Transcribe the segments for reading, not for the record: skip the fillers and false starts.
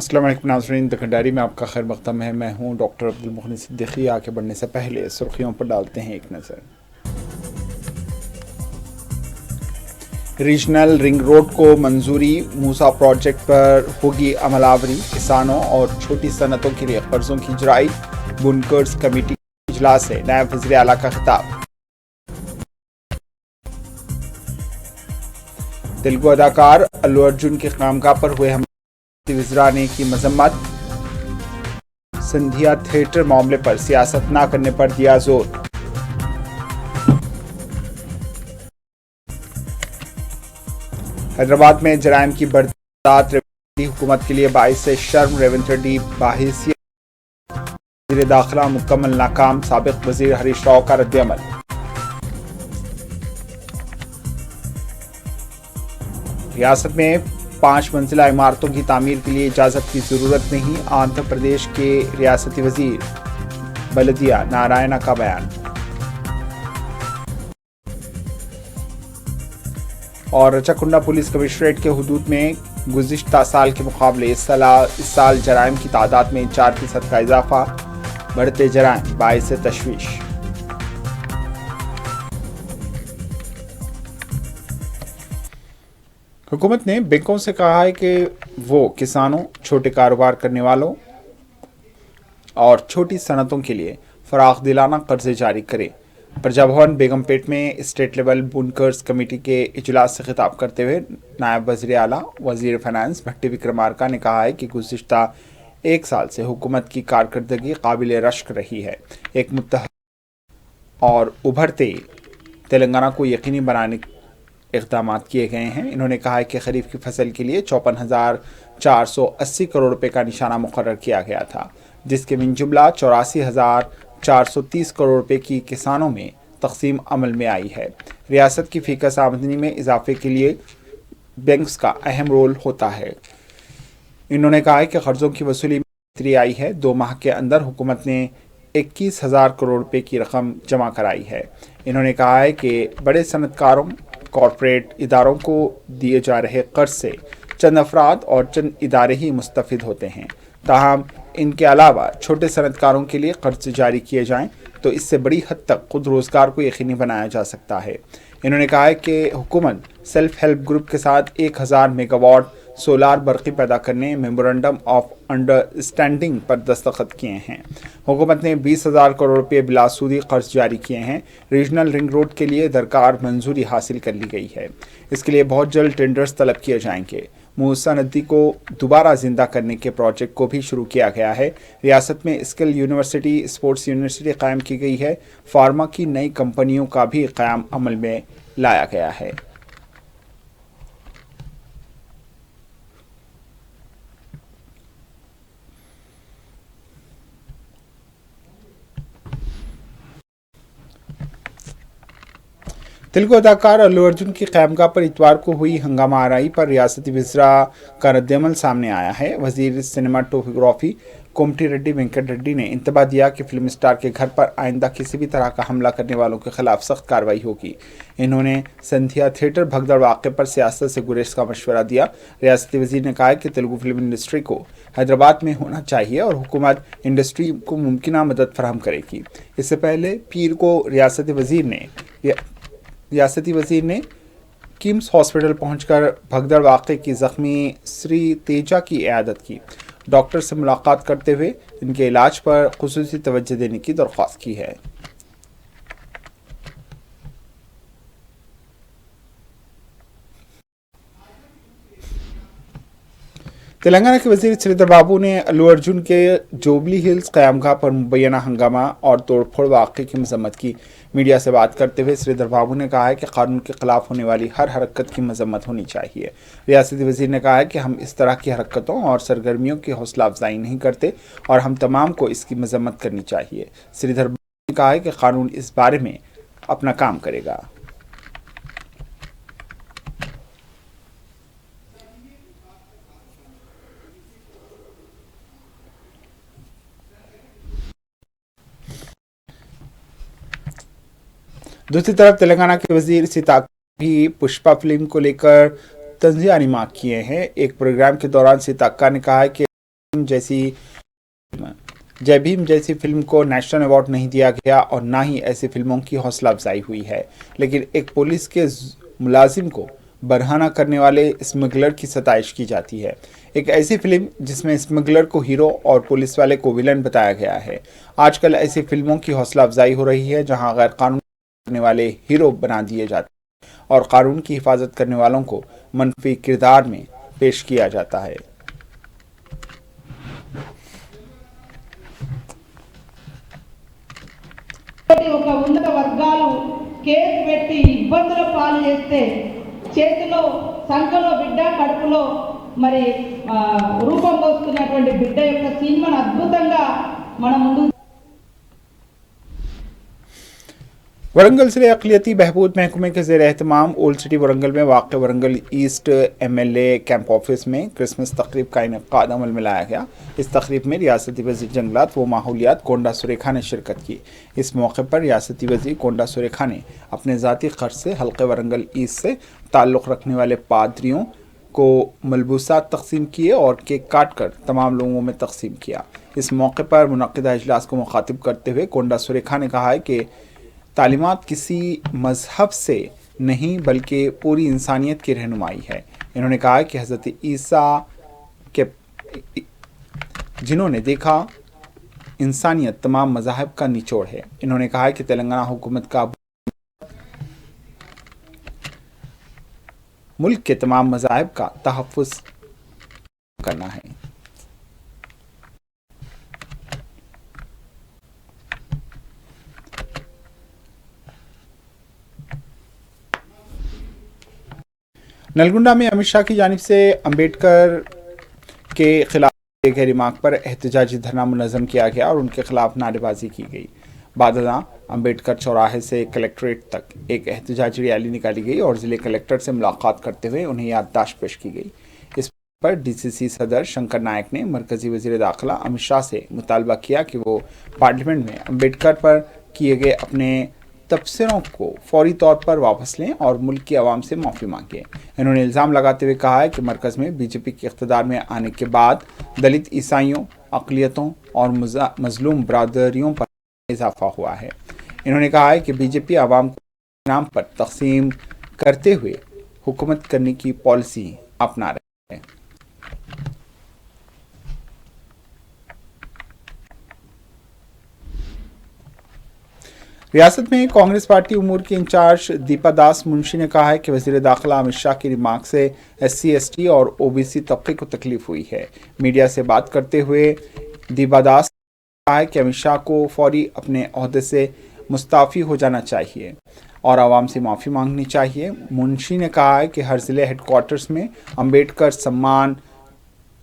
अस्सलाम वालेकुम नाज़रीन, द खंडारी में आपका खैर मक़दम है। मैं हूं डॉक्टर अब्दुल मुग़नी सिद्दीकी। आगे बढ़ने से पहले सुर्खियों पर डालते हैं एक नज़र। रीजनल रिंग रोड को मंजूरी, मूसा प्रोजेक्ट पर होगी अमलावरी। किसानों और छोटी सनतों के लिए कर्जों की इजराई। बुनकर्स कमेटी के इजलास से नायब वज़ीर आला का खिताब। तेलुगु अदाकार अल्लू अर्जुन के खामगाह पर हुए हमले, वज़रा ने की मजम्मत। सिंधिया थिएटर मामले पर सियासत न करने पर दिया जोर। हैदराबाद में जराइम की बढ़ती तादाद रेवती हुकूमत के लिए बाइस से शर्म। रेवंत रेड्डी बाहिसियत वज़ीर दाखिला मुकम्मल नाकाम। साबिक वज़ीर हरीश राव का रद्द-ए-अमल। रियासत में 5 मंजिला इमारतों की तामीर के लिए इजाजत की जरूरत नहीं। आंध्र प्रदेश के रियासती वजीर बलदिया नारायणा का बयान। और रचाकुंडा पुलिस कमिश्नरेट के हुदूद में गुज़िश्ता साल के मुकाबले इस साल जराइम की तादाद में 4% का इजाफा। बढ़ते जराइम बाइस तशवीश। हुकूमत ने बैंकों से कहा है कि वो किसानों, छोटे कारोबार करने वालों और छोटी सनतों के लिए फराख दिलाना कर्जे जारी करे। प्रजा भवन बेगमपेट में स्टेट लेवल बुनकर्स कमेटी के इजलास से खिताब करते हुए नायब वज़ीर आला वज़ीर फाइनेंस भट्टी विक्रमार्का ने कहा है कि गुज़िश्ता 1 साल से हुकूमत की कारकर्दगी काबिल रश्क रही है। एक मुत्तहद और उभरते तेलंगाना को यकीनी बनाने इक़दाम किए गए हैं। इन्होंने कहा है कि खरीफ की फसल के लिए 54,480 करोड़ रुपए का निशाना मुकर्रर किया गया था, जिसके मिन जुमला 84,430 करोड़ रुपए की किसानों में तकसीम अमल में आई है। रियासत की फीकस आमदनी में इजाफे के लिए बैंक्स का अहम रोल होता है। इन्होंने कहा है कि कर्जों की वसूली में बेहतरी आई है। 2 माह के अंदर हुकूमत ने 21,000 करोड़ रुपए की रकम जमा कराई है। इन्होंने कहा है कि बड़े सनतकारों, कॉरपोरेट इदारों को दिए जा रहे कर्ज से चंद अफराद और चंद इदारे ही मुस्तफिद होते हैं। ताहम इनके अलावा छोटे सनतकारों के लिए कर्ज जारी किए जाएं तो इससे बड़ी हद तक खुद रोजगार को यकीनी बनाया जा सकता है। इन्होंने कहा है कि हुकूमत सेल्फ हेल्प ग्रुप के साथ 1000 मेगावाट सोलार बरक़ी पैदा करने मेमोरेंडम ऑफ अंडरस्टैंडिंग पर दस्तखत किए हैं। हुकूमत ने 20,000 करोड़ रुपये बिलासूदी कर्ज जारी किए हैं। रीजनल रिंग रोड के लिए दरकार मंजूरी हासिल कर ली गई है। इसके लिए बहुत जल्द टेंडर्स तलब किए जाएंगे। मूसा नदी को दोबारा जिंदा करने के प्रोजेक्ट को भी शुरू किया गया है। रियासत में स्किल यूनिवर्सिटी, स्पोर्ट्स यूनिवर्सिटी कायम की गई है। फार्मा की नई कंपनियों का भी क़याम अमल में लाया गया है। तेलुगु अदाकार अल्लू अर्जुन की खामगाह पर इतवार को हुई हंगामा आराई पर रियासती वज़रा का रद्द-ए-अमल सामने आया है। वज़ीर सिनेमाटोग्राफी कोमटी रेड्डी वेंकट रेड्डी ने इंतबाह दिया कि फिल्म स्टार के घर पर आइंदा किसी भी तरह का हमला करने वालों के खिलाफ सख्त कार्रवाई होगी। इन्होंने सिंधिया थिएटर भगदड़ वाक़े पर सियासत से गुरेज का मशवरा दिया। रियासती वज़ीर ने कहा कि तेलुगु फिल्म इंडस्ट्री को हैदराबाद में होना चाहिए और हुकूमत इंडस्ट्री को मुमकिन मदद फराहम करेगी। इससे पहले पीर को रियासती वज़ीर ने किम्स हॉस्पिटल पहुंचकर भगदड़ वाक़े की ज़ख्मी श्री तेजा की इयादत की। डॉक्टर से मुलाकात करते हुए इनके इलाज पर ख़ुसूसी तवज्जो देने की दरख्वास्त की है। तेलंगाना के वज़ीर श्रीधर बाबू ने अल्लू अर्जुन के जोबली हिल्स क़यामगाह पर मुबैना हंगामा और तोड़फोड़ वाक़े की मज़म्मत की। मीडिया से बात करते हुए श्रीधर बाबू ने कहा है कि कानून के खिलाफ होने वाली हर हरकत की मज़म्मत होनी चाहिए। रियासती वज़ीर ने कहा है कि हम इस तरह की हरकतों और सरगर्मियों की हौसला अफजाई नहीं करते और हम तमाम को इसकी मज़म्मत करनी चाहिए। श्रीधर बाबू ने कहा है कि कानून इस बारे में अपना काम करेगा। दूसरी तरफ तेलंगाना के वजीर सीताक भी पुष्पा फिल्म को लेकर तंज़िया निमात किए हैं। एक प्रोग्राम के दौरान सीताक्का ने कहा है कि जय भीम जैसी फिल्म को नेशनल अवार्ड नहीं दिया गया और ना ही ऐसी फिल्मों की हौसला अफजाई हुई है, लेकिन एक पुलिस के मुलाजिम को बरहाना करने वाले स्मगलर की सताइश की जाती है। एक ऐसी फिल्म जिसमें स्मगलर को हीरो और पुलिस वाले को विलन बताया गया है। आजकल ऐसी फिल्मों की हौसला अफजाई हो रही है जहां गैर कानून करने वाले हीरो बना दिए जाते हैं और कानून की हिफाजत करने वालों को मनफी किरदार में पेश किया जाता है। ఒక ఉన్నత వర్గాలు కేసు పెట్టి ఇబ్బందుల పాలు చేస్తే చేతిలో సంకలో బిడ్డ కడుపులో మరి రూపం పోస్తున్నటువంటి బిడ్డ యొక్క సినిమాను అద్భుతంగా మన ముందు वरंगल जिले अक़लियती बहबूद महकमे के ज़ेर एहतमाम ओल्ड सिटी वरंगल में वाक़ Warangal east MLA camp office में क्रिसमस तकरीब का इनेकाद अमल में लाया गया। इस तकरीब में रियासती वज़ीर जंगलात व माहौलियात कोंडा सुरेखा ने शिरकत की। इस मौके पर रियासती वज़ीर कोंडा सुरेखा ने अपने ज़ाती खर्च से हल्के वरंगल ईस्ट से ताल्लुक़ रखने वाले पादरियों को मलबूसात तकसीम किए और केक काट कर तमाम लोगों में तकसीम किया। इस मौके पर मुनक़िदा इजलास को मुखातिब करते हुए कोंडा सुरेखा ने कहा है कि तालीमात किसी मज़हब से नहीं बल्कि पूरी इंसानियत की रहनुमाई है। इन्होंने कहा कि हज़रत ईसा के जिन्होंने देखा इंसानियत तमाम मज़ाहब का निचोड़ है। इन्होंने कहा कि तेलंगाना हुकूमत का मुल्क के तमाम मज़ाहब का तहफ़्फ़ुज़ करना है। नलगुंडा में अमित शाह की जानिब से अंबेडकर के खिलाफ दिए गए रिमार्क पर एहतजाजी धरना मुनज़्ज़म किया गया और उनके खिलाफ नारेबाजी की गई। बादला अंबेडकर चौराहे से कलेक्ट्रेट तक एक एहतजाजी रैली निकाली गई और ज़िले कलेक्टर से मुलाकात करते हुए उन्हें याददाश्त पेश की गई। इस पर DCC सदर शंकर नायक ने मरकज़ी वज़ीर दाखिला अमित शाह से मुतालबा किया कि वो पार्लियामेंट में अंबेडकर पर किए गए अपने तबसरों को फौरी तौर पर वापस लें और मुल्क की आवाम से माफ़ी मांगें। इन्होंने इल्ज़ाम लगाते हुए कहा है कि मरकज़ में BJP के इक़्तिदार में आने के बाद दलित, ईसाइयों, अक़लियतों और मज़लूम बरादरियों पर इजाफ़ा हुआ है। इन्होंने कहा है कि BJP आवाम को नाम पर तक़सीम करते हुए हुकूमत करने की पॉलिसी अपना रही है। रियासत में कांग्रेस पार्टी उमूर की इंचार्ज दीपा दास मुंशी ने कहा है कि वज़ीर दाखिला अमित शाह की रिमार्क से SC, ST और OBC तबके को तकलीफ हुई है। मीडिया से बात करते हुए दीपा दास ने कहा है कि अमित शाह को फौरी अपने ओहदे से मुस्ताफ़ी हो जाना चाहिए और आवाम से माफ़ी मांगनी चाहिए। मुंशी ने कहा है कि हर ज़िले हेडक्वार्टर्स में अंबेडकर सम्मान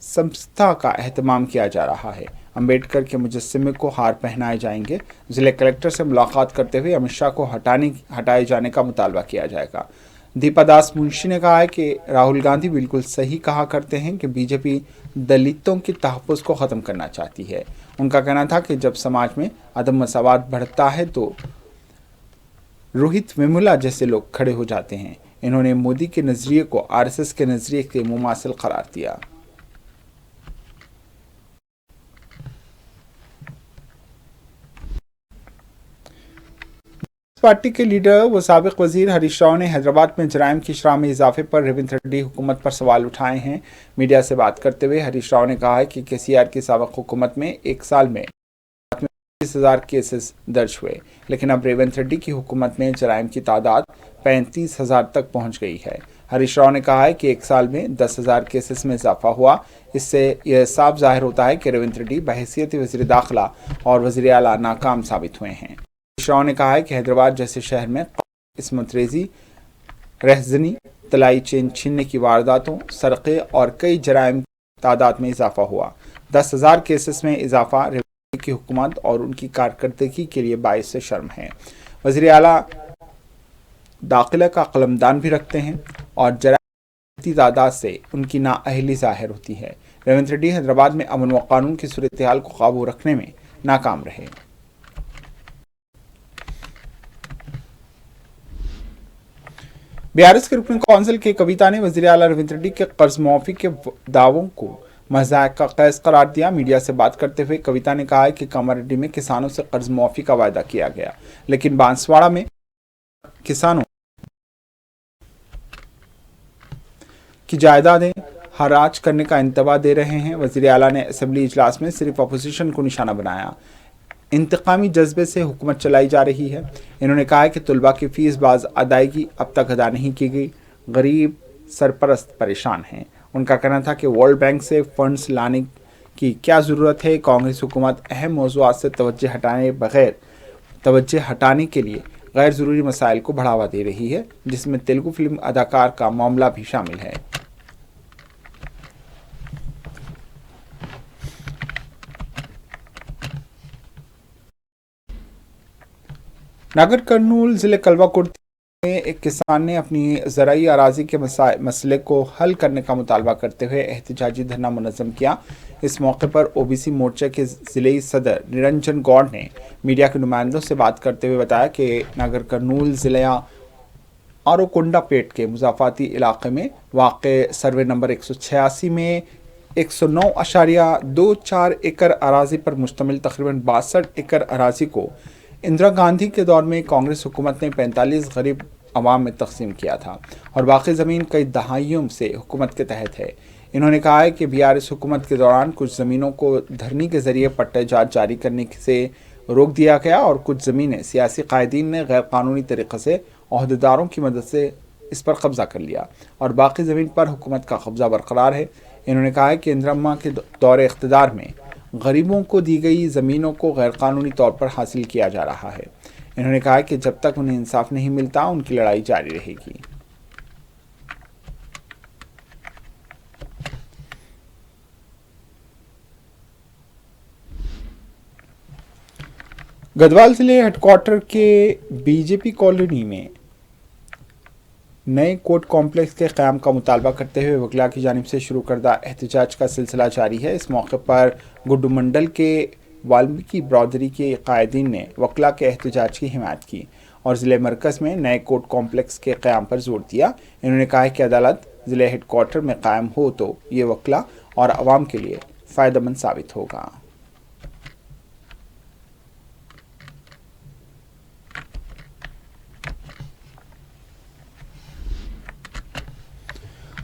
संस्था का एहतमाम किया जा रहा है। अंबेडकर के मुजस्समे को हार पहनाए जाएंगे। ज़िले कलेक्टर से मुलाकात करते हुए अमित शाह को हटाए जाने का मुतालबा किया जाएगा। दीपा दास मुंशी ने कहा है कि राहुल गांधी बिल्कुल सही कहा करते हैं कि BJP दलितों की तहफ़्फ़ुज़ को ख़त्म करना चाहती है। उनका कहना था कि जब समाज में अदम मसावात बढ़ता है तो रोहित वेमुला जैसे लोग खड़े हो जाते हैं। इन्होंने मोदी के नज़रिए को RSS के नज़रिए के मुमासिल करार दिया। पार्टी के लीडर व साबिक वजीर हरीश राव ने हैदराबाद में जराइम की शरह में इजाफे पर रेवंत रेड्डी हुकूमत पर सवाल उठाए हैं। मीडिया से बात करते हुए हरीश राव ने कहा है कि KCR की साबिक हुकूमत में एक साल में 30,000 केसेस दर्ज हुए, लेकिन अब रेवंत रेड्डी की हुकूमत में जराइम की तादाद 35,000 तक पहुंच गई है। हरीश राव ने कहा है कि एक साल में 10,000 केसेस में इजाफा हुआ। इससे यह साफ जाहिर होता है कि रेवंत रेड्डी बहैसियत वज़ीर दाखिला और वज़ीर आला नाकाम साबित हुए हैं। हरीश राव ने कहा है कि हैदराबाद जैसे शहर में इस्मत रेजी, रहजनी, तलाई चेन छीनने की वारदातों, सरक़े और कई जराइम तादाद में इजाफा हुआ। 10,000 केसेस में इजाफा रेवंत की हुकूमत और उनकी कारकर्दगी के लिए बाइस से शर्म है। वज़ीर आला दाखिला का कलमदान भी रखते हैं और जराइम की तादाद से उनकी नाअहली ज़ाहिर होती है। रेवंत रेड्डी हैदराबाद में अमन व कानून की सूरत हाल को काबू रखने में नाकाम रहे। BRS के रुकन कौंसिल के कविता ने वज़ीर आला रेवंत रेड्डी के कर्ज माफी के दावों को मजाक का कैस करार दिया। मीडिया से बात करते हुए कविता ने कहा है कि कामारेड्डी में किसानों से कर्ज मुआफी का वायदा किया गया, लेकिन बांसवाड़ा में किसानों की जायदादें हराज करने का इंतबा दे रहे हैं। वज़ीर आला ने असेंबली इजलास में सिर्फ अपोजिशन को निशाना बनाया। इंतकामी जज्बे से हुकूमत चलाई जा रही है। इन्होंने कहा है कि तलबा की फीस बाज अदायगी अब तक अदा नहीं की गई, गरीब सरपरस्त परेशान हैं। उनका कहना था कि वर्ल्ड बैंक से फंड्स लाने की क्या ज़रूरत है। कांग्रेस हुकूमत अहम मौज़ूआत से तवज्जो हटाने के लिए गैर ज़रूरी मसाइल को बढ़ावा दे रही है, जिसमें तेलुगु फिल्म अदाकार का मामला भी शामिल है। नागर कर्नूल जिले कलवाकुर्ती में एक किसान ने अपनी ज़राई अराजी के मसले को हल करने का मुतालबा करते हुए एहतजाजी धरना मुनज़्ज़म किया। इस मौके पर ओबीसी मोर्चा के ज़िले सदर निरंजन गौड़ ने मीडिया के नुमाइंदों से बात करते हुए बताया कि नागर कर्नूल ज़िला आरोकुंडा पेट के मुज़ाफ़ाती इलाके में वाक़े सर्वे नंबर 186 में 109.24 एकड़ अराजी पर मुश्तमिल तकरीबन 62 एकड़ अराजी को इंदिरा गांधी के दौर में कांग्रेस हुकूमत ने 45 गरीब अवाम में तकसीम किया था और बाकी ज़मीन कई दहाइयों से हुकूमत के तहत है। इन्होंने कहा है कि बीआरएस हुकूमत के दौरान कुछ ज़मीनों को धरनी के ज़रिए पट्टेजात जारी करने से रोक दिया गया और कुछ ज़मीनें सियासी कायदीन ने गैर कानूनी तरीक़े से अहदेदारों की मदद से इस पर कब्ज़ा कर लिया और बाकी ज़मीन पर हुकूमत का कब्ज़ा बरकरार है। इन्होंने कहा है कि इंदिरा अम्मा के दौर इख्तिदार में गरीबों को दी गई ज़मीनों को गैरकानूनी तौर पर हासिल किया जा रहा है। इन्होंने कहा कि जब तक उन्हें इंसाफ नहीं मिलता उनकी लड़ाई जारी रहेगी। गढ़वाल जिले हेडक्वार्टर के बीजेपी कॉलोनी में नए कोर्ट कॉम्प्लेक्स के क़याम का मुतालबा करते हुए वकला की जानिब से शुरू करदा एहतजाज का सिलसिला जारी है। इस मौके पर गुड्डू मंडल के वाल्मीकि ब्रादरी के कायदीन ने वकला के एहतजाज की हिमायत की और ज़िले मरकज़ में नए कोर्ट कॉम्प्लेक्स के क़याम पर जोर दिया। इन्होंने कहा है कि अदालत ज़िले हेडक्वार्टर में कायम हो तो ये वकला और आवाम के लिए फ़ायदेमंद साबित होगा।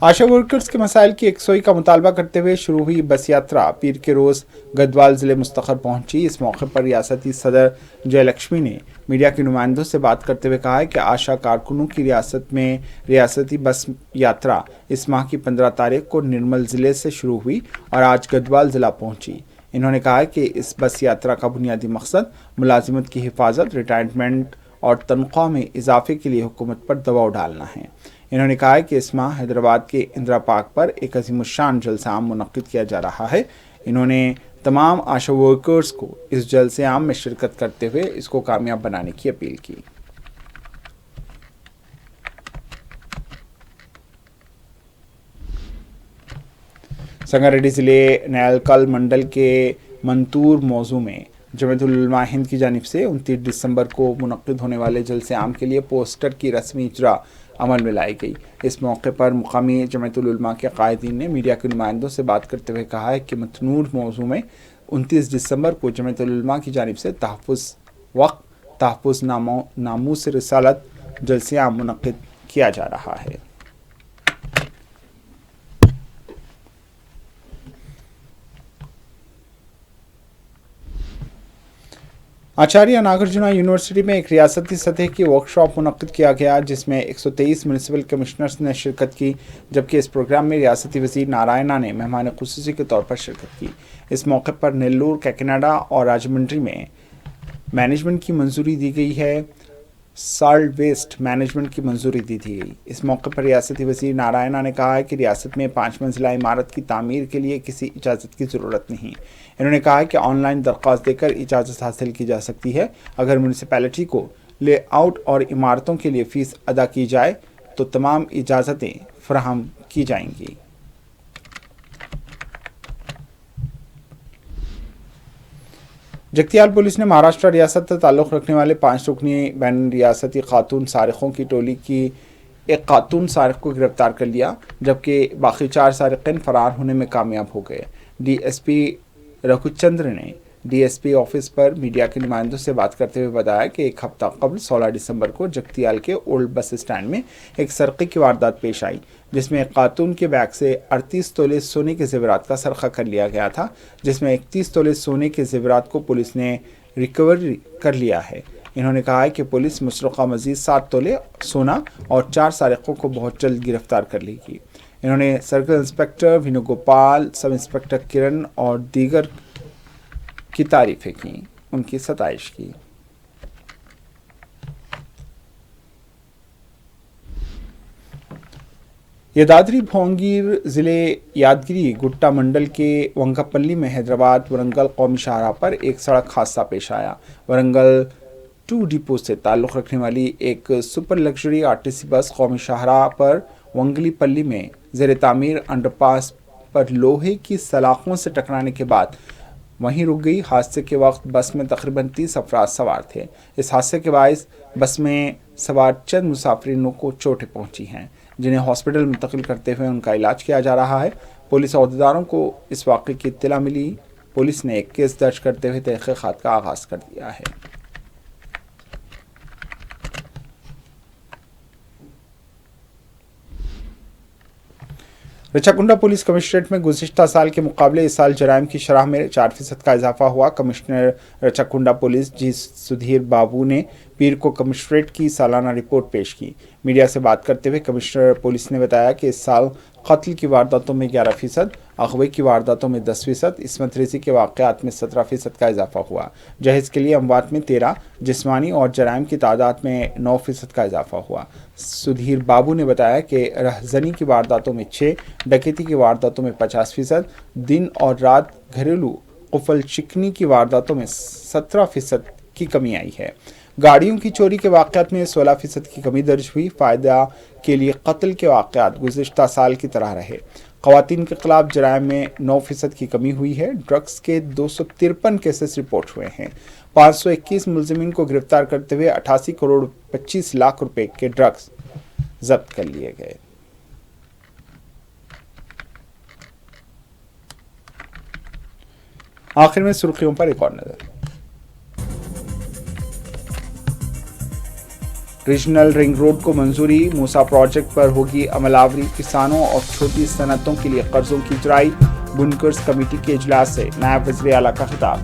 आशा वर्कर्स के मसाइल की यकसोई का मुतालबा करते हुए शुरू हुई बस यात्रा पीर के रोज़ गढ़वाल ज़िले मुस्तखर पहुंची। इस मौके पर रियासती सदर जयलक्ष्मी ने मीडिया के नुमाइंदों से बात करते हुए कहा है कि आशा कारकुनों की रियासत में रियासती बस यात्रा इस माह की 15 तारीख को निर्मल ज़िले से शुरू हुई और आज गढ़वाल ज़िला पहुंची। इन्होंने कहा है कि इस बस यात्रा का बुनियादी मकसद मुलाजिमत की हिफाजत, रिटायरमेंट और तनख्वाह में इजाफे के लिए हुकूमत पर दबाव डालना है। इन्होंने कहा है कि इस माह हैदराबाद के इंदिरा पार्क पर एक अज़ीमुश्शान जलसा आम मुनक्किद किया जा रहा है। इन्होंने तमाम आशा वर्कर्स को इस जलसे आम में शिरकत करते हुए इसको कामयाब बनाने की अपील की। संगारेड्डी ज़िले नैलकल मंडल के मंतूर मौजू में जमीयतुल उलमा हिंद की जानिब से 29 दिसंबर को मुनक्किद होने वाले जलसे आम के लिए पोस्टर की रस्मी इजरा अमल में लाई गई। इस मौके पर मुकामी जमीयतुल उलमा के कायदीन ने मीडिया के नुमाइंदों से बात करते हुए कहा है कि मतनूर मौजू में 29 दिसंबर को जमीयतुल उलमा की जानिब से तहफ़्फ़ुज़ वक्त, तहफ़्फ़ुज़ नामूस रिसालत जलसे आम मुनक्किद किया जा रहा है। आचार्य नागार्जुना यूनिवर्सिटी में एक रियासती सतह की वर्कशॉप मुनक्किद किया गया जिसमें 123 म्यूनिसिपल कमिश्नर्स ने शिरकत की, जबकि इस प्रोग्राम में रियासती वज़ीर नारायणा ने मेहमान ख़ुसूसी के तौर पर शिरकत की। इस मौके पर नेल्लूर, काकीनाडा और राजमंड्री में मैनेजमेंट की मंजूरी दी गई है, सॉल्ट वेस्ट मैनेजमेंट की मंजूरी दी गई। इस मौके पर रियासती वज़ीर नारायणा ने कहा है कि रियासत में 5 मंजिला इमारत की तामीर के लिए किसी इजाज़त की ज़रूरत नहीं। इन्होंने कहा है कि ऑनलाइन दरख्वास्त देकर इजाज़त हासिल की जा सकती है। अगर म्यूनिसिपैलिटी को लेआउट और इमारतों के लिए फ़ीस अदा की जाए तो तमाम इजाज़तें फराहम की जाएंगी। जगतियाल पुलिस ने महाराष्ट्र रियासत से ताल्लुक़ रखने वाले 5 रुकनी बैन रियासती खातून सारिकों की टोली की ایک خاتون سارق کو گرفتار کر لیا جبکہ باقی 4 سارقین فرار ہونے میں کامیاب ہو گئے۔ D S P Raghu Chandra نے ڈی ایس پی آفس پر میڈیا کے نمائندوں سے بات کرتے ہوئے بتایا کہ ایک ہفتہ قبل 16 دسمبر کو جگتیال کے اولڈ بس اسٹینڈ میں ایک سرقے کی واردات پیش آئی جس میں ایک خاتون کے بیگ سے 38 تولے سونے کے زیورات کا سرقہ کر لیا گیا تھا، جس میں 31 تولے سونے کے زیورات کو پولیس نے ریکور کر لیا ہے۔ انہوں نے کہا کہ پولیس مسروقہ مزید 7 تولے سونا اور 4 سارقوں کو بہت جلد گرفتار کر لے گی۔ انہوں نے سرکل انسپکٹر وینو گوپال، سب انسپکٹر کرن اور دیگر کی تعریفیں کی، ان کی ستائش کی۔ یادادری بھونگیر ضلع یادگیری گٹا منڈل کے ونگپلی میں حیدرآباد ورنگل قومی شاہراہ پر ایک سڑک حادثہ پیش آیا۔ ورنگل 2 ڈپو سے تعلق رکھنے والی ایک سپر لگژری آرٹیسی بس قومی شاہراہ پر ونگلی پلی میں زیر تعمیر انڈر پاس پر لوہے کی سلاخوں سے ٹکرانے کے بعد وہیں رک گئی۔ حادثے کے وقت بس میں تقریباً 30 افراد سوار تھے۔ اس حادثے کے باعث بس میں سوار چند مسافرینوں کو چوٹیں پہنچی ہیں جنہیں ہاسپٹل منتقل کرتے ہوئے ان کا علاج کیا جا رہا ہے۔ پولیس عہدیداروں کو اس واقعے کی اطلاع ملی۔ پولیس نے ایک کیس درج کرتے ہوئے تحقیقات کا آغاز کر دیا ہے۔ رچاکنڈا پولیس کمشنریٹ میں گزشتہ سال کے مقابلے اس سال جرائم کی شرح میں 4% کا اضافہ ہوا۔ کمشنر رچاکنڈا پولیس جی سدھیر بابو نے پیر کو کمشنریٹ کی سالانہ رپورٹ پیش کی۔ میڈیا سے بات کرتے ہوئے کمشنر پولیس نے بتایا کہ اس سال قتل کی وارداتوں میں 11%، اغوائی کی وارداتوں میں 10%، عصمت ریزی کے واقعات میں 17% کا اضافہ ہوا۔ جہیز کے لیے اموات میں 13، جسمانی اور جرائم کی تعداد میں 9% کا اضافہ ہوا۔ سدھیر بابو نے بتایا کہ رہزنی کی وارداتوں میں 6، ڈکیتی کی وارداتوں میں 50%، دن اور رات گھریلو قفل چکنی کی وارداتوں میں 17% کی کمی آئی ہے۔ گاڑیوں کی چوری کے واقعات میں 16% کی کمی درج ہوئی۔ فائدہ کے لیے قتل کے واقعات گزشتہ سال کی طرح رہے۔ خواتین کے خلاف جرائم میں 9% کی کمی ہوئی ہے۔ ڈرگس کے 253 کیسز رپورٹ ہوئے ہیں۔ 521 ملزمین کو گرفتار کرتے ہوئے 88 کروڑ 25 لاکھ روپے کے ڈرگس ضبط کر لیے گئے۔ آخر میں سرخیوں پر ایک اور نظر۔ ریجنل رنگ روڈ کو منظوری، موسا پروجیکٹ پر ہوگی عمل آوری، کسانوں اور چھوٹی صنعتوں کے لیے قرضوں کی اجرائی، بنکرز کمیٹی کے اجلاس سے نائب وزیر اعلیٰ کا خطاب۔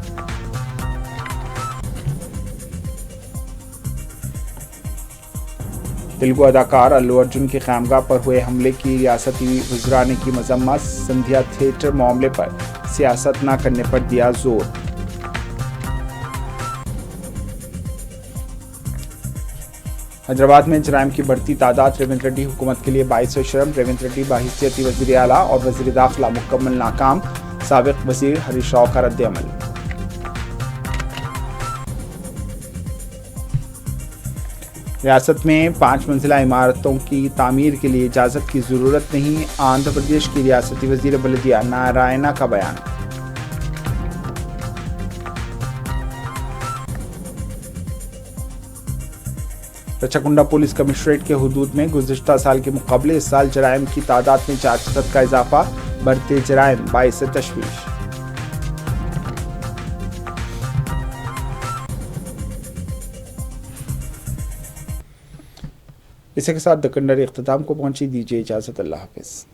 تیلگو اداکار الو ارجن کی خیمگاہ پر ہوئے حملے کی ریاستی وزراء نے کی مذمت، سندھیا تھیٹر معاملے پر سیاست نہ کرنے پر دیا زور۔ حیدرآباد میں جرائم کی بڑھتی تعداد، ریونت ریڈی حکومت کے لیے باعث شرم، ریونت ریڈی بحیثیت وزیر اعلیٰ اور وزیر داخلہ مکمل ناکام، سابق وزیر ہریش راؤ کا رد عمل۔ ریاست میں 5 منزلہ عمارتوں کی تعمیر کے لیے اجازت کی ضرورت نہیں، آندھرا پردیش کی ریاستی وزیر بلدیہ نارائنا کا بیان۔ رچاکنڈا پولیس کمشنریٹ کے حدود میں گزشتہ سال کے مقابلے اس سال جرائم کی تعداد میں 4% کا اضافہ، بڑھتے جرائم باعث تشویش۔ اسی کے ساتھ دکنڈر اختتام کو پہنچی، دیجیے اجازت، اللہ حافظ۔